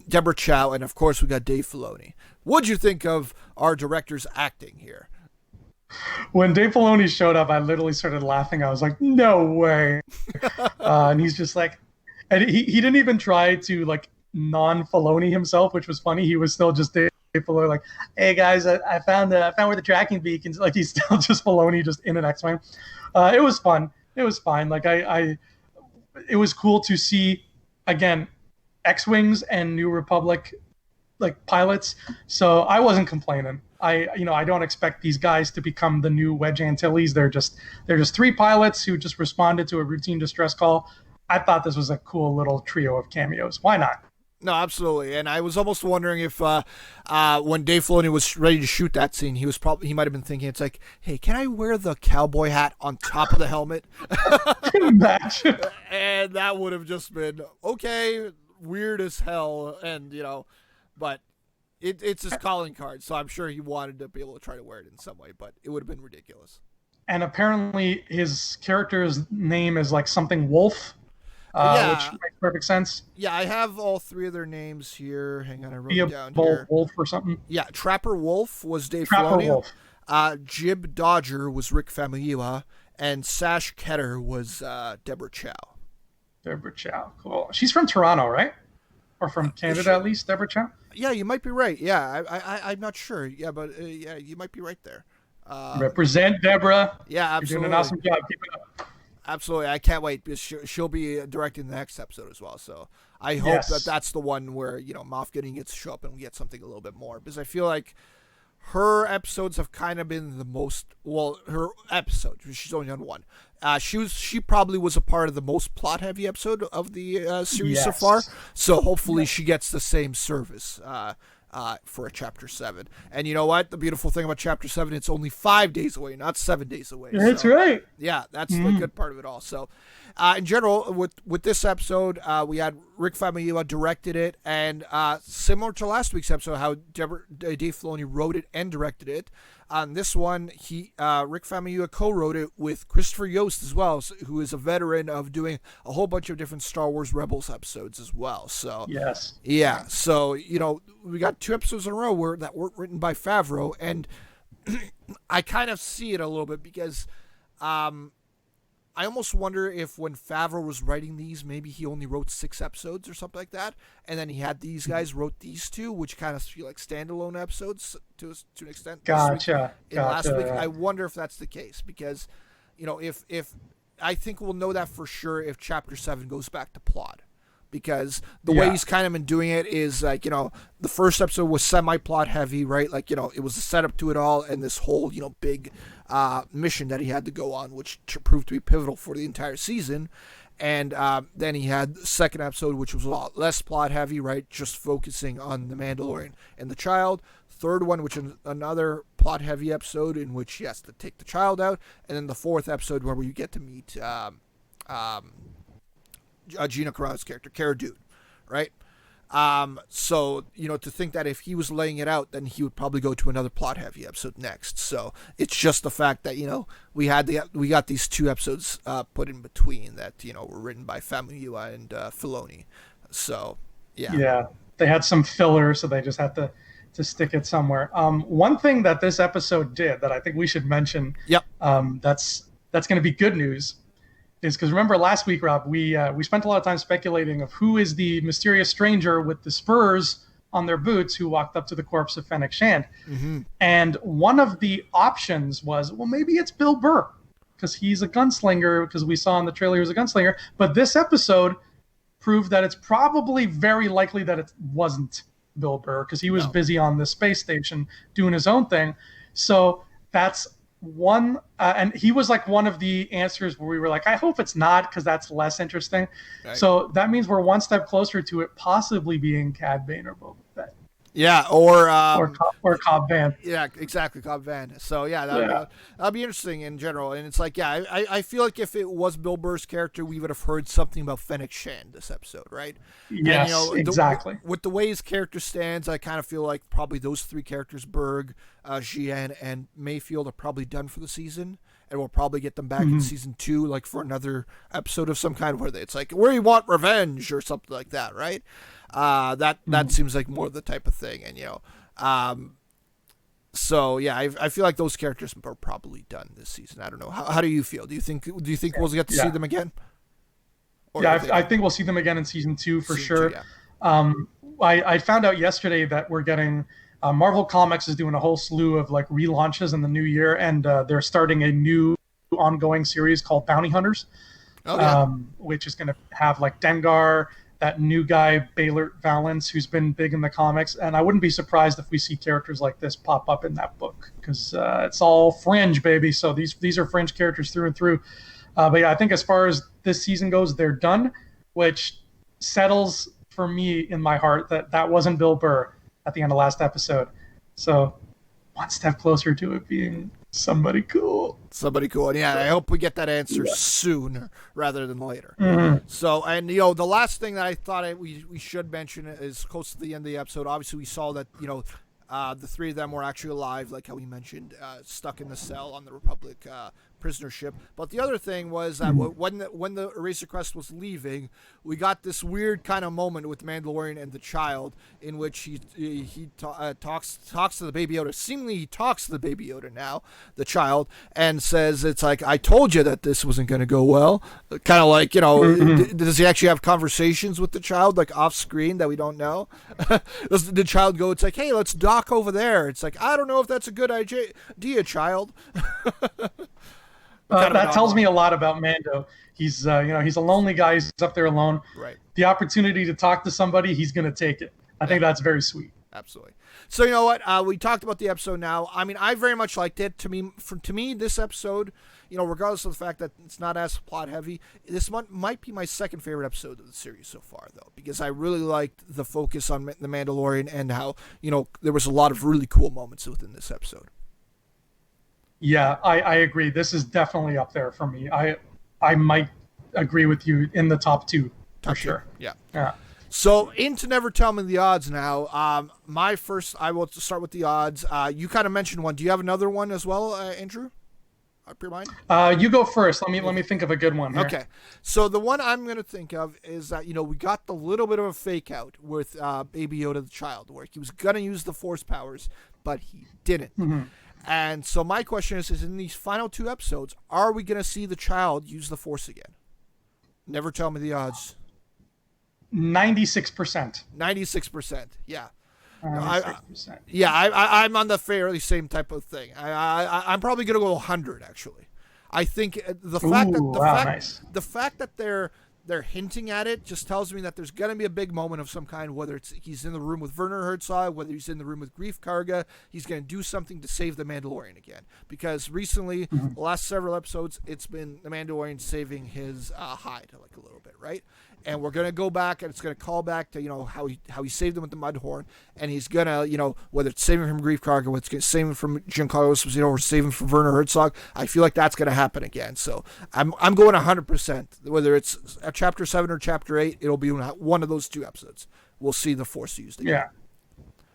Deborah Chow, and of course we got Dave Filoni. What'd you think of our director's acting here? When Dave Filoni showed up, I literally started laughing. I was like, no way. And he's just like, and he didn't even try to like non-Filoni himself, which was funny. He was still just Dave Filoni, like, hey guys, I found where the tracking beacons. Like he's still just Filoni, just in an X-Wing. It was fun. It was fine. Like it was cool to see again X-Wings and New Republic like pilots. So I wasn't complaining. I don't expect these guys to become the new Wedge Antilles. They're just 3 pilots who just responded to a routine distress call. I thought this was a cool little trio of cameos. Why not? No, absolutely. And I was almost wondering if when Dave Filoni was ready to shoot that scene, he might have been thinking, it's like, hey, can I wear the cowboy hat on top of the helmet? Imagine. And that would have just been, okay, weird as hell. And, but it's his calling card, so I'm sure he wanted to be able to try to wear it in some way, but it would have been ridiculous. And apparently his character's name is like something Wolf. Which makes perfect sense. Yeah, I have all 3 of their names here. Hang on, I wrote it down here. Wolf or something. Yeah, Trapper Wolf was Dave Filoni. Wolf. Jib Dodger was Rick Famuyiwa, and Sash Ketter was Deborah Chow. Deborah Chow, cool. She's from Toronto, right? Or from Canada at least, Deborah Chow? Yeah, you might be right. Yeah, I'm not sure. Yeah, but yeah, you might be right there. Represent Deborah. Yeah, absolutely. You're doing an awesome job. Keep it up. Absolutely. I can't wait because she'll be directing the next episode as well. So I hope that that's the one where, Moff Gideon gets to show up and we get something a little bit more, because I feel like her episodes have kind of been the most, her episode, she's only on 1. She probably was a part of the most plot heavy episode of the series so far. So hopefully she gets the same service for a Chapter 7. And you know what? The beautiful thing about Chapter 7, it's only 5 days away, not 7 days away. That's right. Yeah, that's the good part of it all. So in general, with this episode, we had Rick Famuyiwa directed it, and similar to last week's episode, how Dave Filoni wrote it and directed it, On this one, Rick Famuyiwa co-wrote it with Christopher Yost as well, who is a veteran of doing a whole bunch of different Star Wars Rebels episodes as well. So yes, yeah. So we got 2 episodes in a row that weren't written by Favreau, and I kind of see it a little bit because I almost wonder if when Favreau was writing these, maybe he only wrote 6 episodes or something like that, and then he had these guys wrote these 2, which kind of feel like standalone episodes to an extent. Gotcha. Last week, I wonder if that's the case because, if I think we'll know that for sure if Chapter 7 goes back to plot. Because the way he's kind of been doing it is like, the first episode was semi-plot heavy, right? Like, it was the setup to it all and this whole, big mission that he had to go on, which proved to be pivotal for the entire season. And then he had the second episode, which was a lot less plot heavy, right? Just focusing on the Mandalorian and the child. Third one, which is another plot heavy episode in which he has to take the child out. And then the fourth episode where we get to meet Gina Carano's character, Cara Dune, right? So, to think that if he was laying it out, then he would probably go to another plot-heavy episode next. So it's just the fact that, we got these 2 episodes put in between that, were written by Famuyiwa and Filoni. So, yeah. Yeah, they had some filler, so they just had to stick it somewhere. One thing that this episode did that I think we should mention, that's going to be good news, is because remember last week, Rob, we spent a lot of time speculating of who is the mysterious stranger with the spurs on their boots who walked up to the corpse of Fennec Shand. Mm-hmm. And one of the options was, well, maybe it's Bill Burr because he's a gunslinger, because we saw in the trailer he was a gunslinger. But this episode proved that it's probably very likely that it wasn't Bill Burr because he was busy on the space station doing his own thing. So that's one, and he was like one of the answers where we were like, I hope it's not because that's less interesting. Right. So that means we're one step closer to it possibly being Cad Bane or Boba Fett. Yeah, or Cobb Vanth. Yeah, exactly, Cobb Vanth. So yeah, that'd be interesting in general. And it's like, yeah, I feel like if it was Bill Burr's character, we would have heard something about Fennec Shand this episode, right? Yes, and, exactly. With the way his character stands, I kind of feel like probably those 3 characters, Berg, Jian, and Mayfield, are probably done for the season. And we'll probably get them back in season 2, like for another episode of some kind where it's like, we want revenge or something like that, right? That seems like more the type of thing. And, so yeah, I feel like those characters are probably done this season. I don't know. How do you feel? Do you think we'll get to see them again? Or I think we'll see them again in season 2 for sure. 2, yeah. I found out yesterday that we're getting, Marvel Comics is doing a whole slew of like relaunches in the new year, and they're starting a new ongoing series called Bounty Hunters, which is going to have like Dengar, that new guy Baylor Valance, who's been big in the comics, and I wouldn't be surprised if we see characters like this pop up in that book because it's all Fringe, baby. So these are Fringe characters through and through. But yeah, I think as far as this season goes, they're done, which settles for me in my heart that wasn't Bill Burr at the end of last episode. So one step closer to it being somebody cool. And yeah, I hope we get that answer sooner rather than later. Mm-hmm. So, and the last thing that I thought we should mention is close to the end of the episode. Obviously, we saw that, the 3 of them were actually alive, like how we mentioned, stuck in the cell on the Republic prisoner ship. But the other thing was that when the Eraser Crest was leaving, we got this weird kind of moment with Mandalorian and the child, in which he talks to the Baby Yoda. Seemingly, he talks to the Baby Yoda now, the child, and says, "It's like, I told you that this wasn't going to go well." Kind of like, does he actually have conversations with the child, like off screen, that we don't know? Does the child go, it's like, "Hey, let's dock over there"? It's like, I don't know if that's a good idea, child. That tells me a lot about Mando. He's he's a lonely guy. He's up there alone. Right. The opportunity to talk to somebody, he's going to take it. I think that's very sweet. Absolutely. So you know what? We talked about the episode now. I mean, I very much liked it. To me, this episode, regardless of the fact that it's not as plot heavy, this might be my second favorite episode of the series so far, though, because I really liked the focus on the Mandalorian and how there was a lot of really cool moments within this episode. Yeah, I agree. This is definitely up there for me. I might agree with you in the top 2 for sure. Yeah. So into Never Tell Me the Odds now. I will start with the odds. You kind of mentioned one. Do you have another one as well, Andrew? Up your mind? You go first. Let me think of a good one here. Okay. So the one I'm going to think of is that, we got the little bit of a fake out with Baby Yoda the child, where he was going to use the Force powers, but he didn't. Mm-hmm. And so my question is in these final 2 episodes, are we going to see the child use the Force again? Never tell me the odds. 96%. 96%. Yeah. 96%. I'm on the fairly same type of thing. I'm probably going to go 100 actually. I think the fact that they're hinting at it just tells me that there's going to be a big moment of some kind, whether it's he's in the room with Werner Herzog, whether he's in the room with Grief Karga, he's going to do something to save the Mandalorian again. Because recently, the last several episodes, it's been the Mandalorian saving his hide, like a little bit, right? And we're going to go back, and it's going to call back to, how he saved him with the Mudhorn, and he's going to, whether it's saving him from Grief Karga, whether it's going to save him from Giancarlo Esposito, or save him from Werner Herzog, I feel like that's going to happen again. So I'm going 100%. Whether it's Chapter 7 or Chapter 8, it'll be one of those 2 episodes. We'll see the Force used again. Yeah.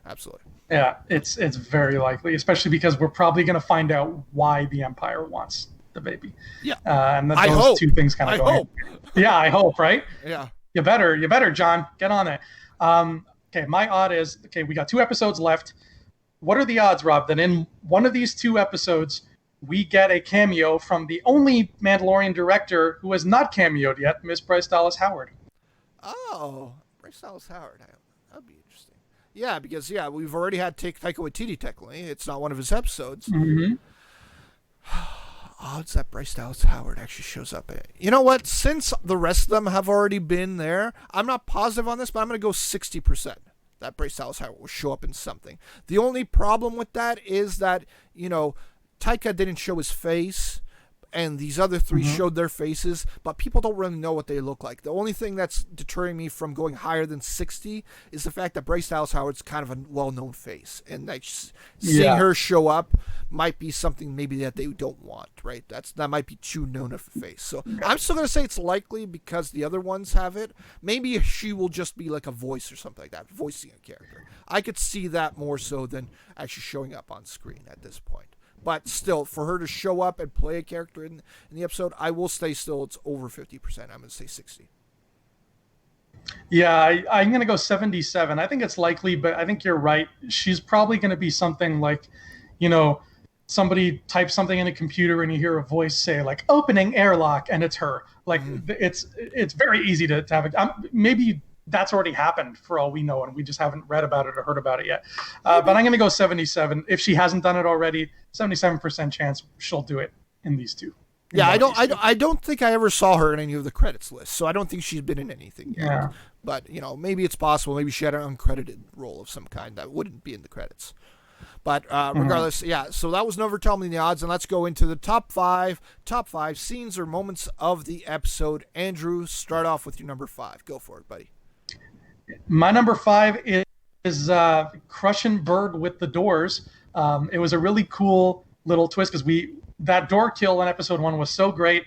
Absolutely. Yeah, it's very likely, especially because we're probably going to find out why the Empire wants the baby. Yeah. And those 2 things kind of go hope. Yeah, I hope, right? Yeah. You better, John. Get on it. Okay, my odd is, we got 2 episodes left. What are the odds, Rob, that in one of these 2 episodes, we get a cameo from the only Mandalorian director who has not cameoed yet, Miss Bryce Dallas Howard? Oh, Bryce Dallas Howard. That'd be interesting. Yeah, because, we've already had Taika Waititi, technically. It's not one of his episodes. Mm-hmm. Odds that Bryce Dallas Howard actually shows up. You know what? Since the rest of them have already been there, I'm not positive on this, but I'm going to go 60% that Bryce Dallas Howard will show up in something. The only problem with that is that, Taika didn't show his face, and these other 3 showed their faces, but people don't really know what they look like. The only thing that's deterring me from going higher than 60 is the fact that Bryce Dallas Howard's kind of a well-known face, and seeing her show up might be something maybe that they don't want, right? That might be too known of a face. So I'm still going to say it's likely because the other ones have it. Maybe she will just be like a voice or something like that, voicing a character. I could see that more so than actually showing up on screen at this point. But still, for her to show up and play a character in the episode, I will stay still. It's over 50%. I'm going to say 60. Yeah, I'm going to go 77. I think it's likely, but I think you're right. She's probably going to be something like, somebody types something in a computer and you hear a voice say, like, opening airlock, and it's her. Like, it's very easy to have it. Maybe that's already happened for all we know, and we just haven't read about it or heard about it yet. But I'm going to go 77. If she hasn't done it already, 77% chance she'll do it in these 2. Yeah, I don't think I ever saw her in any of the credits list, so I don't think she's been in anything yet. Yeah. But, maybe it's possible. Maybe she had an uncredited role of some kind that wouldn't be in the credits. But regardless, so that was Never Tell Me the Odds, and let's go into the top 5 scenes or moments of the episode. Andrew, start off with your number 5. Go for it, buddy. My number 5 is crushing Berg with the doors. It was a really cool little twist because that door kill in episode 1 was so great.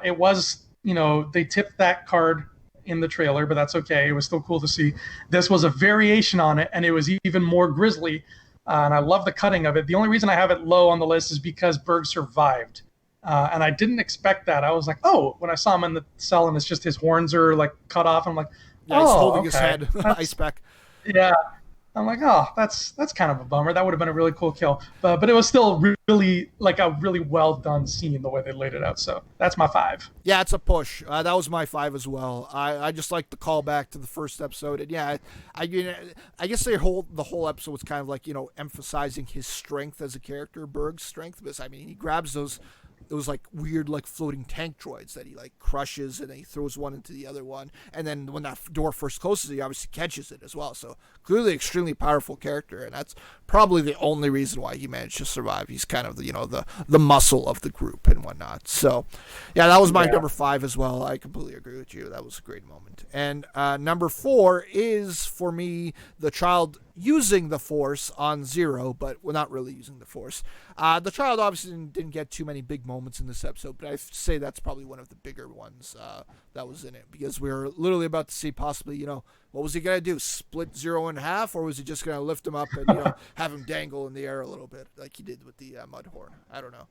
It was, they tipped that card in the trailer, but that's okay. It was still cool to see. This was a variation on it, and it was even more grisly. And I love the cutting of it. The only reason I have it low on the list is because Berg survived. And I didn't expect that. I was like, when I saw him in the cell and it's just his horns are like cut off, I'm like, yeah, he's holding his head, ice pack. Yeah. I'm like, that's kind of a bummer. That would have been a really cool kill. But it was still really like a really well done scene the way they laid it out. So that's my 5. Yeah, it's a push. That was my 5 as well. I just like the callback to the first episode. And yeah, I guess the whole episode was kind of like, emphasizing his strength as a character, Berg's strength. Because he grabs those like weird like floating tank droids that he like crushes, and then he throws one into the other one, and then when that door first closes he obviously catches it as well. So clearly extremely powerful character, and that's probably the only reason why he managed to survive. He's kind of the muscle of the group and whatnot. So yeah, that was my number 5 as well. I completely agree with you. That was a great moment. And number 4 is for me the child using the Force on Zero, but we're not really using the Force. The child obviously didn't get too many big moments in this episode, but I say that's probably one of the bigger ones that was in it, because we were literally about to see possibly, what was he going to do? Split Zero in half, or was he just going to lift him up and, have him dangle in the air a little bit like he did with the Mudhorn? I don't know.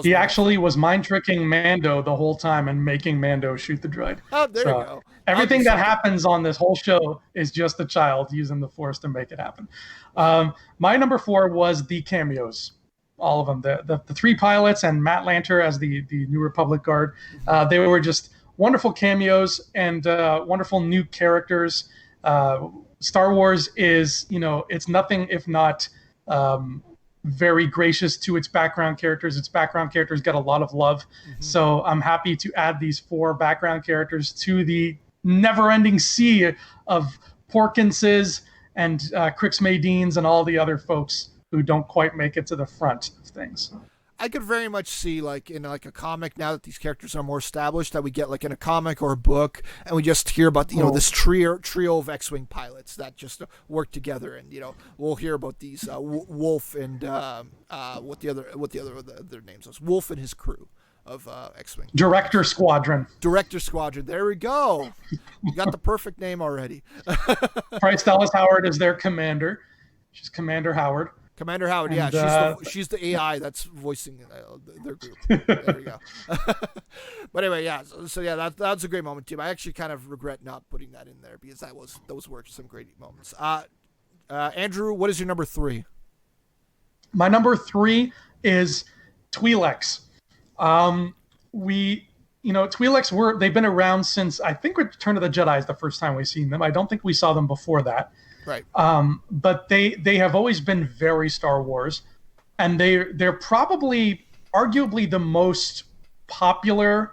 He actually was mind tricking Mando the whole time and making Mando shoot the droid. Oh, there you go. Everything that happens on this whole show is just the child using the Force to make it happen. My number 4 was the cameos. All of them. The 3 pilots and Matt Lanter as the New Republic guard. They were just wonderful cameos and wonderful new characters. Star Wars is, it's nothing if not very gracious to its background characters. Its background characters get a lot of love. Mm-hmm. So I'm happy to add these 4 background characters to the never-ending sea of Porkinses and Crix Madines and all the other folks who don't quite make it to the front of things. I could very much see, like, in like a comic, now that these characters are more established, that we get like in a comic or a book, and we just hear about this trio of X-wing pilots that just work together, and we'll hear about these Wolf and what the other names was, Wolf and his crew of X-wing. Director Squadron. There we go. You got the perfect name already. Bryce Dallas Howard is their commander. She's Commander Howard. Commander Howard, yeah, she's the AI that's voicing their group. There we go. But anyway, yeah, so yeah, that's a great moment too. I actually kind of regret not putting that in there, because those were some great moments. Andrew, what is your number 3? My number 3 is Twi'leks. Twi'leks they've been around since, I think, Return of the Jedi is the first time we've seen them. I don't think we saw them before that. Right. But they have always been very Star Wars, and they're probably arguably the most popular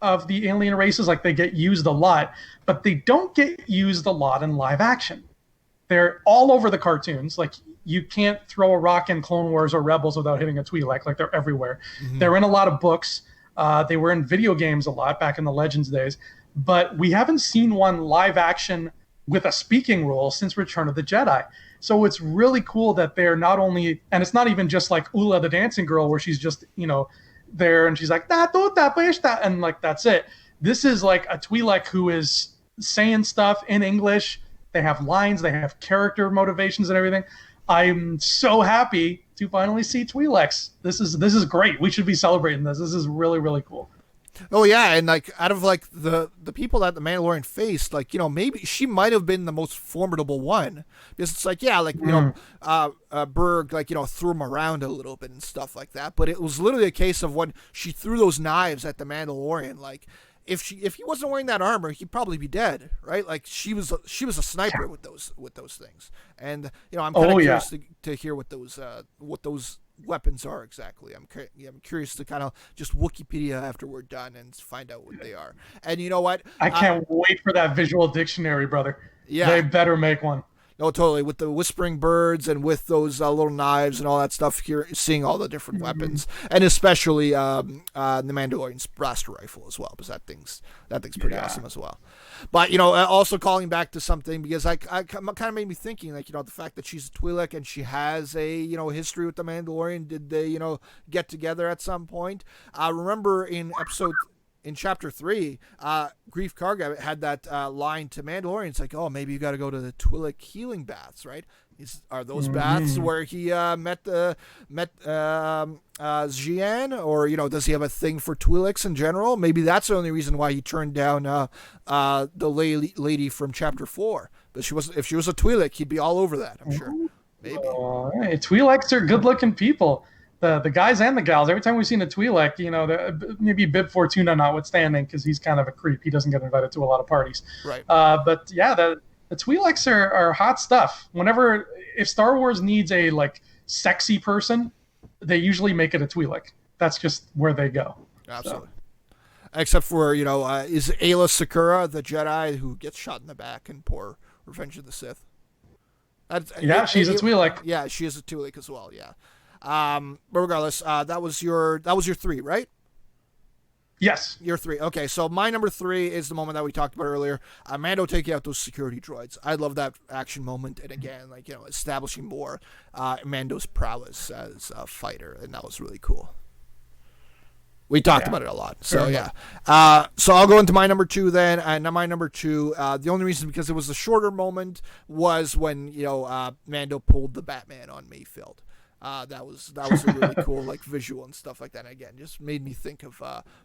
of the alien races. Like, they get used a lot, but they don't get used a lot in live action. They're all over the cartoons. Like, you can't throw a rock in Clone Wars or Rebels without hitting a Twi'lek. Like, they're everywhere. Mm-hmm. They're in a lot of books. They were in video games a lot back in the Legends days, but we haven't seen one live action with a speaking role since Return of the Jedi. So it's really cool that they're not only, and it's not even just like Ula the dancing girl where she's just, there and she's like, and like, that's it. This is like a Twi'lek who is saying stuff in English. They have lines, they have character motivations and everything. I'm so happy to finally see Twi'leks. This is great. We should be celebrating this. This is really, really cool. Oh yeah, and like out of like the people that the Mandalorian faced, like maybe she might have been the most formidable one, because it's like Berg threw him around a little bit and stuff like that, but it was literally a case of when she threw those knives at the Mandalorian, like if he wasn't wearing that armor, he'd probably be dead, right? Like she was a sniper with those things, and I'm kind of curious to hear what those weapons are exactly. I'm curious to kind of just Wikipedia after we're done and find out what they are. And you know what? I can't wait for that visual dictionary, brother. Yeah, they better make one. No, totally. With the whispering birds and with those little knives and all that stuff, here seeing all the different weapons, and especially the Mandalorian's blaster rifle as well, because that thing's pretty awesome as well. But also calling back to something, because I kind of made me thinking, like the fact that she's a Twi'lek and she has a history with the Mandalorian. Did they get together at some point? Remember in Chapter 3, Grief Karga had that line to Mandalorian. It's like, oh, maybe you got to go to the Twi'lek healing baths, right? Are those baths where he met Xi'an, or does he have a thing for Twi'leks in general? Maybe that's the only reason why he turned down the lady from Chapter 4. But if she was a Twi'lek, he'd be all over that, I'm sure. Maybe. Twi'leks are good-looking people. The guys and the gals. Every time we've seen a Twi'lek, maybe Bib Fortuna notwithstanding, because he's kind of a creep. He doesn't get invited to a lot of parties. Right. But yeah, the Twi'leks are hot stuff. If Star Wars needs a sexy person, they usually make it a Twi'lek. That's just where they go. Absolutely. So. Except for is Ayla Secura the Jedi who gets shot in the back in poor Revenge of the Sith? She's a Twi'lek. Yeah, she is a Twi'lek as well. Yeah. But regardless, that was your 3, right? Yes. You're 3. Okay, so my number 3 is the moment that we talked about earlier. Mando taking out those security droids. I love that action moment, and again, like, establishing more Mando's prowess as a fighter, and that was really cool. We talked about it a lot, so yeah. So I'll go into my number 2 then, and my number 2. The only reason because it was a shorter moment was when Mando pulled the Batman on Mayfield. That was a really cool like visual and stuff like that. And again, just made me think of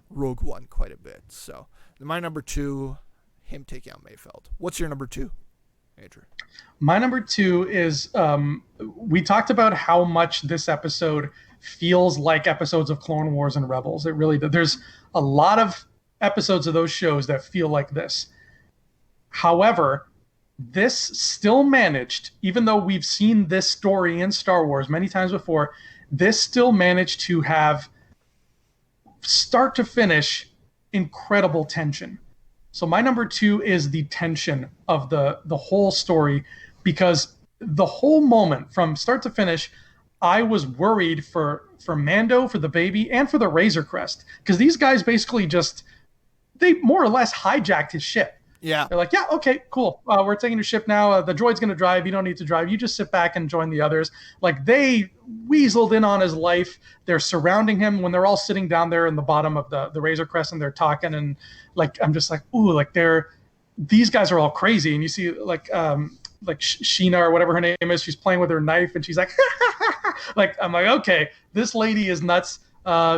Rogue One quite a bit. So my number 2, him taking out Mayfeld. What's your number 2, Andrew? My number 2 is we talked about how much this episode feels like episodes of Clone Wars and Rebels. It really does. There's a lot of episodes of those shows that feel like this. However, this still managed, even though we've seen this story in Star Wars many times before, this still managed to have start to finish incredible tension. So my number 2 is the tension of the whole story, because the whole moment from start to finish, I was worried for Mando, for the baby, and for the Razor Crest, because these guys basically they more or less hijacked his ship. Yeah. They're like, yeah, okay, cool. We're taking your ship now. The droid's going to drive. You don't need to drive. You just sit back and join the others. Like, they weaseled in on his life. They're surrounding him when they're all sitting down there in the bottom of the Razor Crest, and they're talking. And like, I'm just like, ooh, like these guys are all crazy. And you see like Sheena or whatever her name is, she's playing with her knife, and she's like, like, I'm like, okay, this lady is nuts.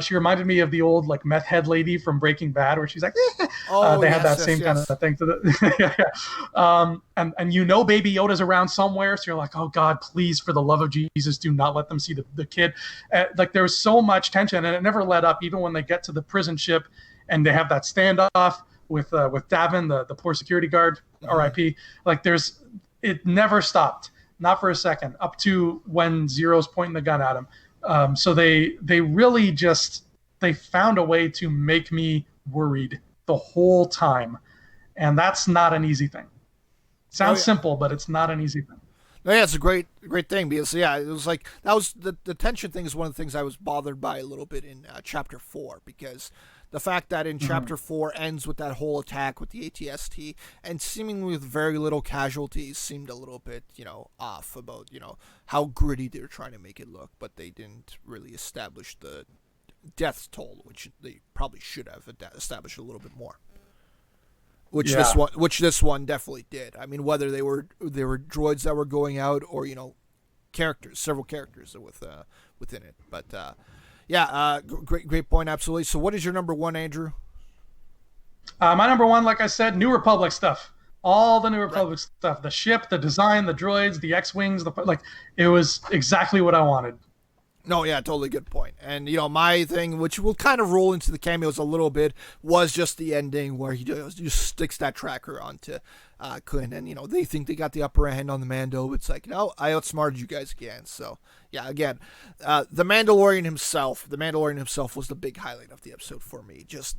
She reminded me of the old like meth head lady from Breaking Bad, where she's like, they had that same kind of thing to the and Baby Yoda's around somewhere, so you're like, oh God, please, for the love of Jesus, do not let them see the kid. Like, there was so much tension, and it never let up, even when they get to the prison ship and they have that standoff with Davin, the poor security guard, R.I.P. Like, it never stopped, not for a second, up to when Zero's pointing the gun at him. So they really they found a way to make me worried the whole time. And that's not an easy thing. Sounds simple, but it's not an easy thing. No, yeah, it's a great thing, because it was like, that was the tension thing is one of the things I was bothered by a little bit in Chapter 4, because the fact that in Chapter 4 ends with that whole attack with the ATST, and seemingly with very little casualties, seemed a little bit, off about, how gritty they were trying to make it look, but they didn't really establish the death toll, which they probably should have established a little bit more. Which this one definitely did. I mean, whether they were droids that were going out, or several characters within it, but. Great point, absolutely. So what is your number 1, Andrew? My number 1, like I said, New Republic stuff. All the New Republic stuff. The ship, the design, the droids, the X-Wings, it was exactly what I wanted. No, yeah, totally good point. And, my thing, which will kind of roll into the cameos a little bit, was just the ending where he just sticks that tracker onto Quinn. And, they think they got the upper hand on the Mando. It's like, no, I outsmarted you guys again. So, yeah, again, the Mandalorian himself was the big highlight of the episode for me. Just,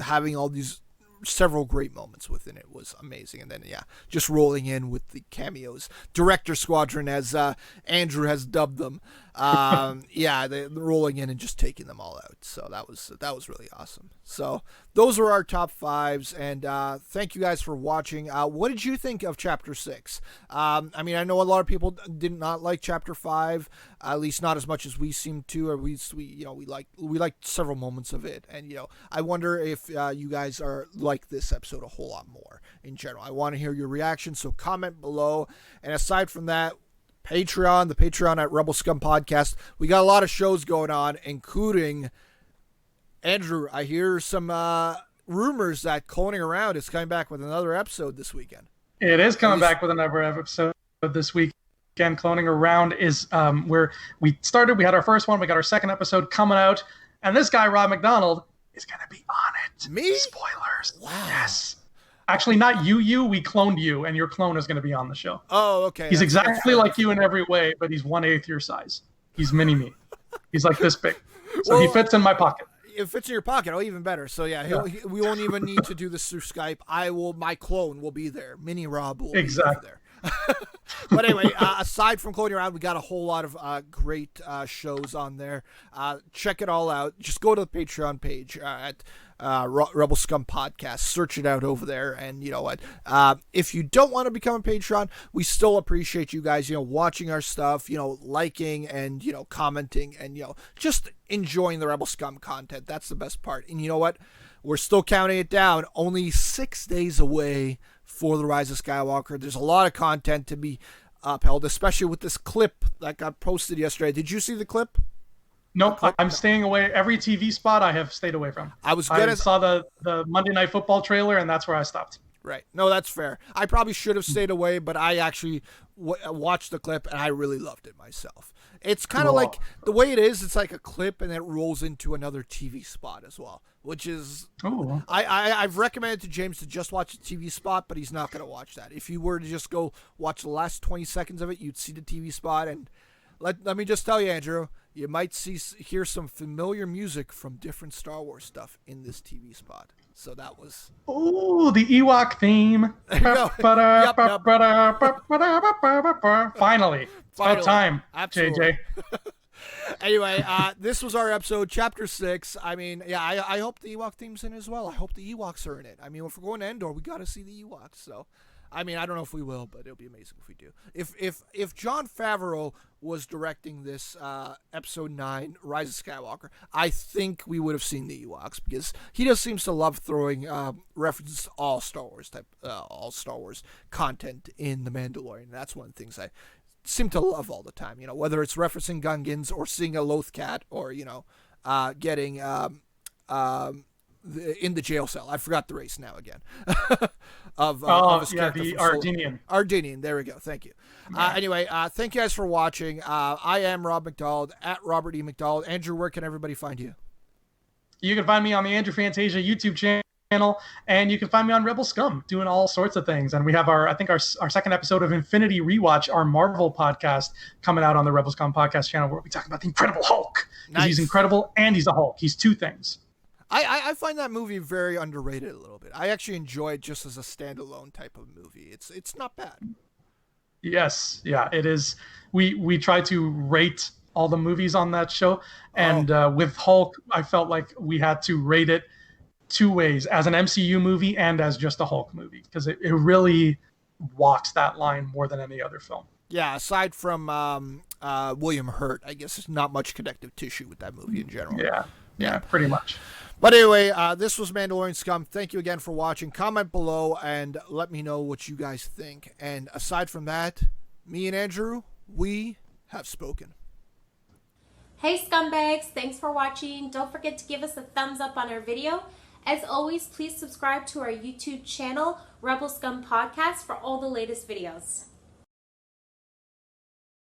having all these several great moments within it was amazing. And then, just rolling in with the cameos. Director Squadron, as Andrew has dubbed them. They're rolling in and just taking them all out. So that was really awesome. So those were our top 5s, and thank you guys for watching. What did you think of Chapter 6? I mean, I know a lot of people did not like Chapter 5, at least not as much as we seem to, or we liked several moments of it. And I wonder if you guys are like this episode a whole lot more in general. I want to hear your reaction, so comment below. And aside from that, the Patreon at Rebel Scum Podcast. We got a lot of shows going on, including, Andrew, I hear some rumors that Cloning Around is coming back with another episode this weekend. It is coming back with another episode this weekend. Cloning Around is where we started. We had our first one. We got our second episode coming out. And this guy, Rob McDonald, is going to be on it. Me? Spoilers. Wow. Yes. Actually, not you. We cloned you, and your clone is going to be on the show. Oh, okay. He's exactly like you in every way, but he's 1/8 your size. He's mini me. He's like this big. So he fits in my pocket. It fits in your pocket. Oh, even better. So we won't even need to do this through Skype. My clone will be there. Mini Rob will be there. But anyway, aside from Clothing Around, we got a whole lot of great shows on there. Check it all out. Just go to the Patreon page at Rebel Scum Podcast. Search it out over there. And you know what? If you don't want to become a Patreon, we still appreciate you guys, watching our stuff, liking and, commenting and, just enjoying the Rebel Scum content. That's the best part. And you know what? We're still counting it down. Only 6 days away for The Rise of Skywalker. There's a lot of content to be upheld, especially with this clip that got posted yesterday. Did you see the clip? Nope, I'm staying away. Every TV spot I have stayed away from. I saw the Monday Night Football trailer, and that's where I stopped. Right. No, that's fair. I probably should have stayed away, but I actually watched the clip, and I really loved it myself. It's kind of like the way it is. It's like a clip, and it rolls into another TV spot as well, which is I've recommended to James to just watch the TV spot, but he's not going to watch that. If you were to just go watch the last 20 seconds of it, you'd see the TV spot, and let me just tell you, Andrew, you might hear some familiar music from different Star Wars stuff in this TV spot. So that was... Ooh, the Ewok theme. Finally. It's about time, Absolutely. JJ. Anyway, this was our episode, Chapter 6. I mean, yeah, I hope the Ewok theme's in as well. I hope the Ewoks are in it. I mean, if we're going to Endor, we got to see the Ewoks. So, I mean, I don't know if we will, but it'll be amazing if we do. If Jon Favreau was directing this episode 9, Rise of Skywalker, I think we would have seen the Ewoks, because he just seems to love throwing references to all Star Wars content in The Mandalorian. That's one of the things I seem to love all the time. Whether it's referencing Gungans or seeing a Loth cat or getting in the jail cell. I forgot the race now again. of the Ardenian. Ardenian. There we go. Thank you. Yeah. Anyway, thank you guys for watching. I am Rob McDonald at Robert E. McDonald. Andrew, where can everybody find you? You can find me on the Andrew Fantasia YouTube channel, and you can find me on Rebel Scum doing all sorts of things. And we have our second episode of Infinity Rewatch, our Marvel podcast, coming out on the Rebel Scum podcast channel, where we talk about the Incredible Hulk. Nice. He's incredible and he's a Hulk. He's two things. I find that movie very underrated a little bit. I actually enjoy it just as a standalone type of movie. It's not bad. Yes, yeah, it is. We try to rate all the movies on that show, and with Hulk, I felt like we had to rate it two ways: as an MCU movie and as just a Hulk movie, because it really walks that line more than any other film. Yeah, aside from William Hurt, I guess there's not much connective tissue with that movie in general. Yeah, pretty much. But anyway, this was Mandalorian Scum. Thank you again for watching. Comment below and let me know what you guys think. And aside from that, me and Andrew, we have spoken. Hey scumbags, thanks for watching. Don't forget to give us a thumbs up on our video. As always, please subscribe to our YouTube channel, Rebel Scum Podcast, for all the latest videos.